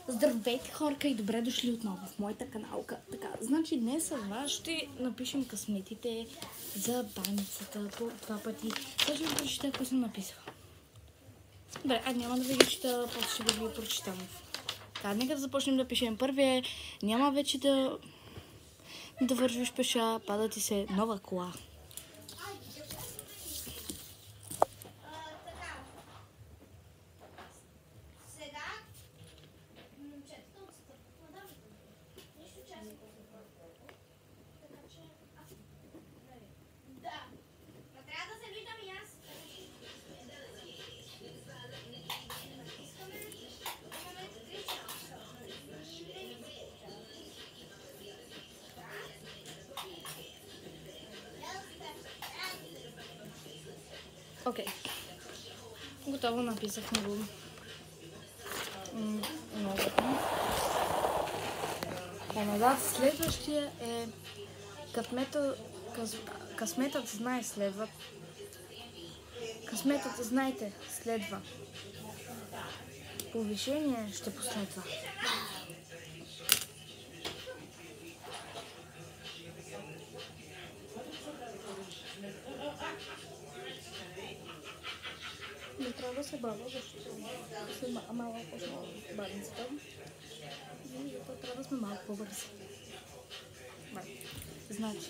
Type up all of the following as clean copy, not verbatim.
Здравейте, хорка, и добре дошли отново в моята каналка. Така, значи днес с вас ще напишем късметите за баницата по два пъти. Сега ще ви прочита, какво съм написала. Добре, няма да ви ги чета, после ще ви ги прочитам. Така, нека да започнем да пишем. Първият е, няма вече да вървиш пеша, пада ти се нова кола. Окей. Готово, написахме го. Много. Следващия е късметът знае следва. Късметът, знаете, следва. Повишение ще последва. Не трябва да се бавя, защото сме малко по-бавницата. И затова трябва да сме малко по-бързи. Значи.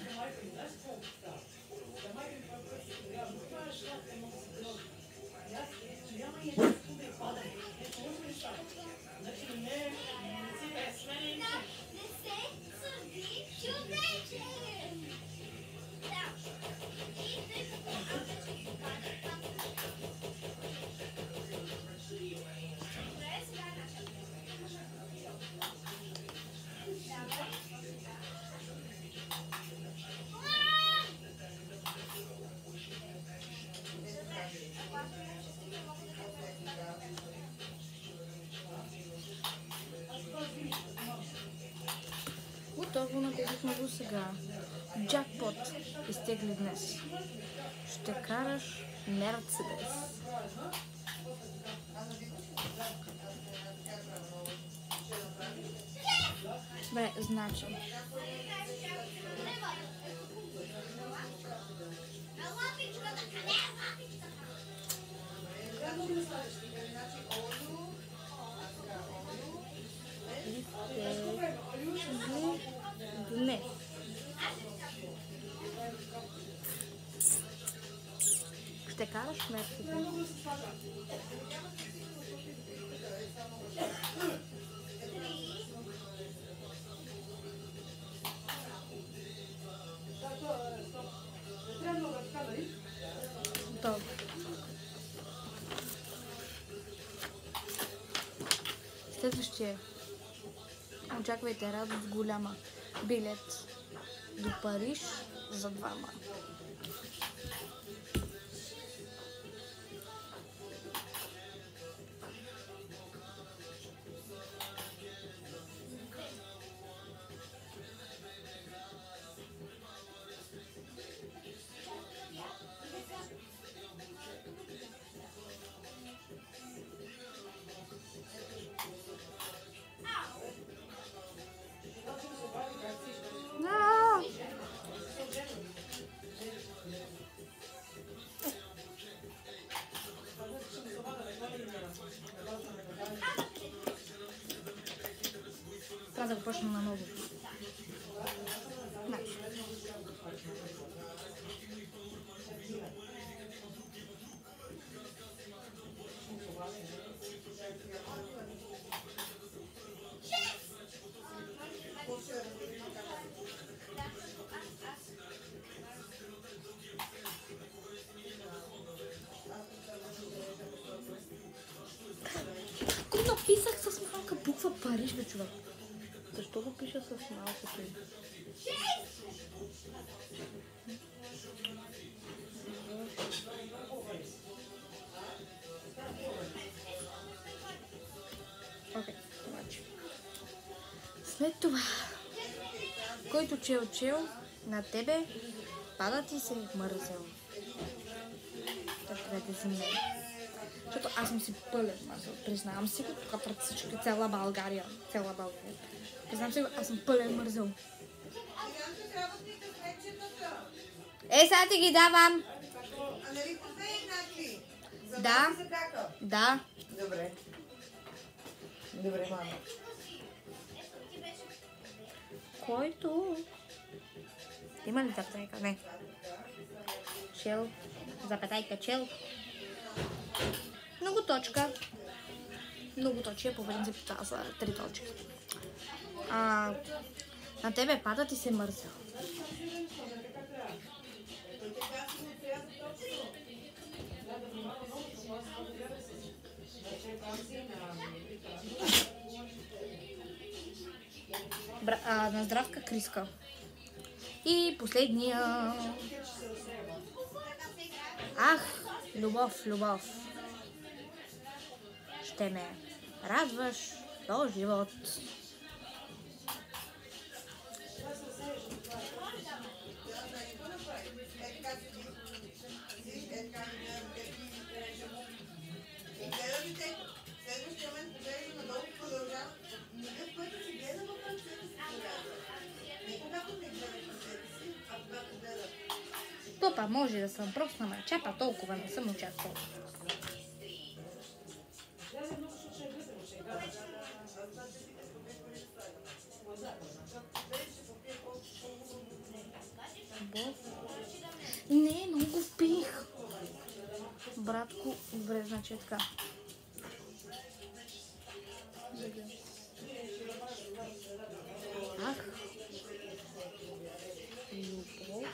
Готово, написахме го сега. Джакпот изтегли днес. Ще караш Мерцедес. Бе, значи. Не. Ще караш Мерцедес. Готово. Следващия. Очаквайте радост голяма. Билет до Париж за двама. Трябва да почна наново. Ако написах с малка буква Париж, бе, човек. Защо го пиша с малкото? Окей, значи. След това, който чел на тебе, пада ти се мързел. Така да си не. Защото аз съм си пълен мързъл. Признавам си го тук пред всички, цяла България. Признавам си го, аз съм пълен мързъл. Сега ти ги давам. А нали кофе, Игнати? Да. Да. Добре, мама. Който? Има ли запетайка? Не. Чел. Запетайка, чел. Много точка. Много точки, по принцип това са 3 точки. На тебе пада ти се мърза. На здравка Криска. И последния. Ах, любов. Ще ме радваш до живот. Топа, може да съм просто на чапа, толкова не съм очаквал. Не, много пих. Братко, добре, значи е така. Ах. Любов.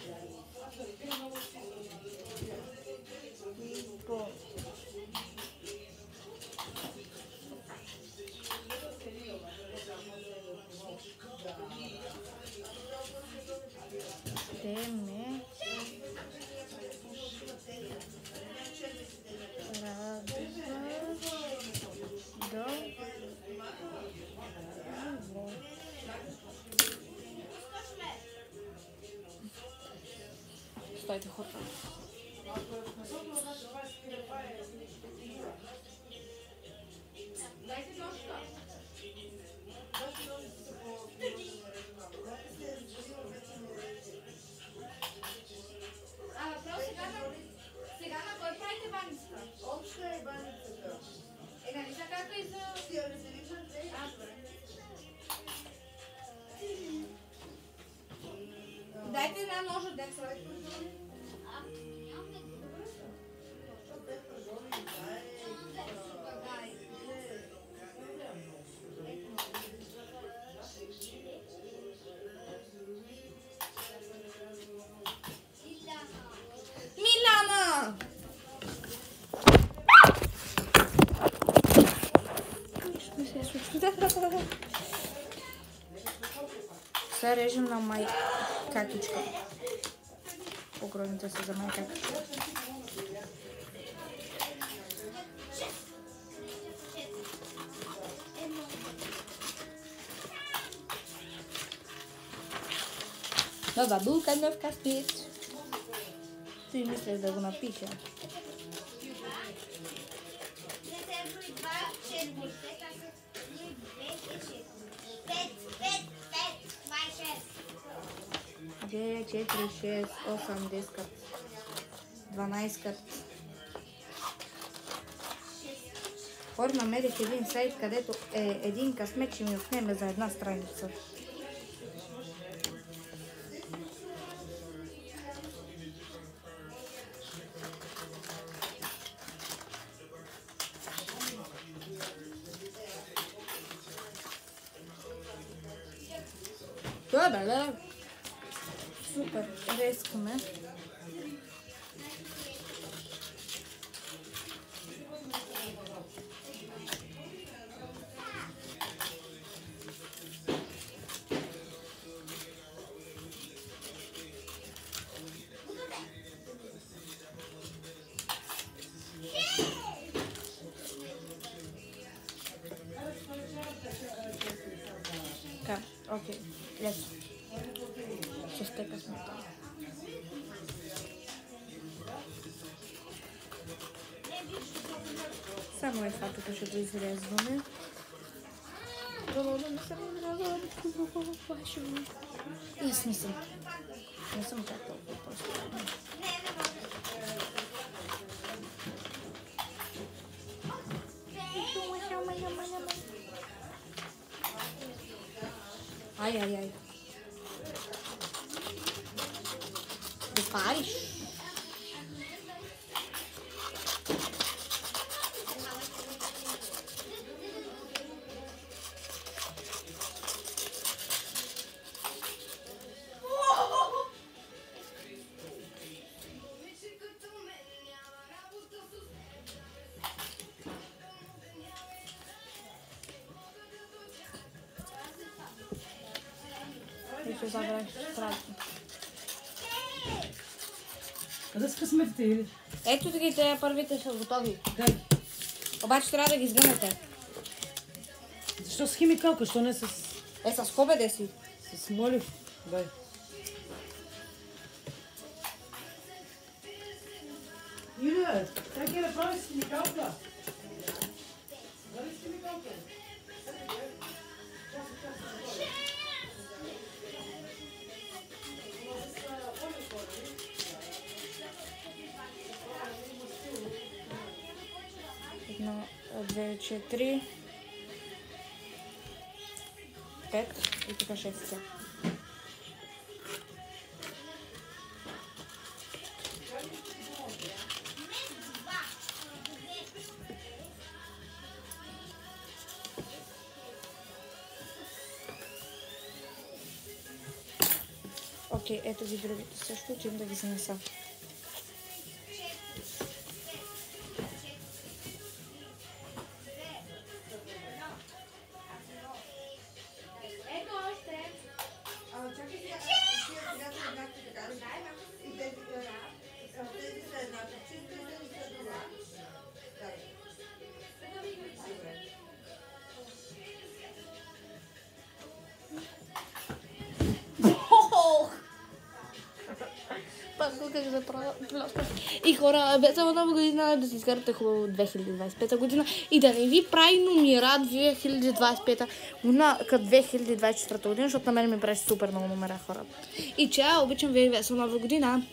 Ще ме Стойте, хора. Сега на кой правите баницата? Обща е баницата. Нали са както и за... Ти я разделиш на две? Дайте една ножа, деца. Милана! Нищо не се случва. Сега режем на май какичка. Огромните са за май какичка. Нова булка, нов каспит. Ти мислех да го напиша. Две, 4, 6, 8, 10, 12. Хора, намерих един сайт, където един късмет ще ми отнеме за една страница. Добре, супер, рескаме. Така, окей, лесно. Ще стека смета. Само това тук ще го изрязваме. И аз не съм. Не съм чак толкова просто. Ай. Да париш. И ще забравиш страшно. Къде са късметите или? Ето те първите са готови. Дай. Обаче трябва да ги сгънете. Защо с химикалка, що не с С кобеде си. молив? Дай. Иля, как е да прави с химикалка? Дали с химикалка? Едно, 2, 4, 5 и тук 6. Окей, ето ги другите също, отивам да ги занеса. Ето още. Чакай сега, сега са еднакви така. И тези са еднакви. Чисто и тези са това. Дай. Добре. Как да правя пластър. И хора, без само нова година да си изкарате хубаво 2025 година и да не ви прави номера 2025 година към 2024 година, защото на мен ми прави супер много номера, хора. И че обичам ви весела нова година.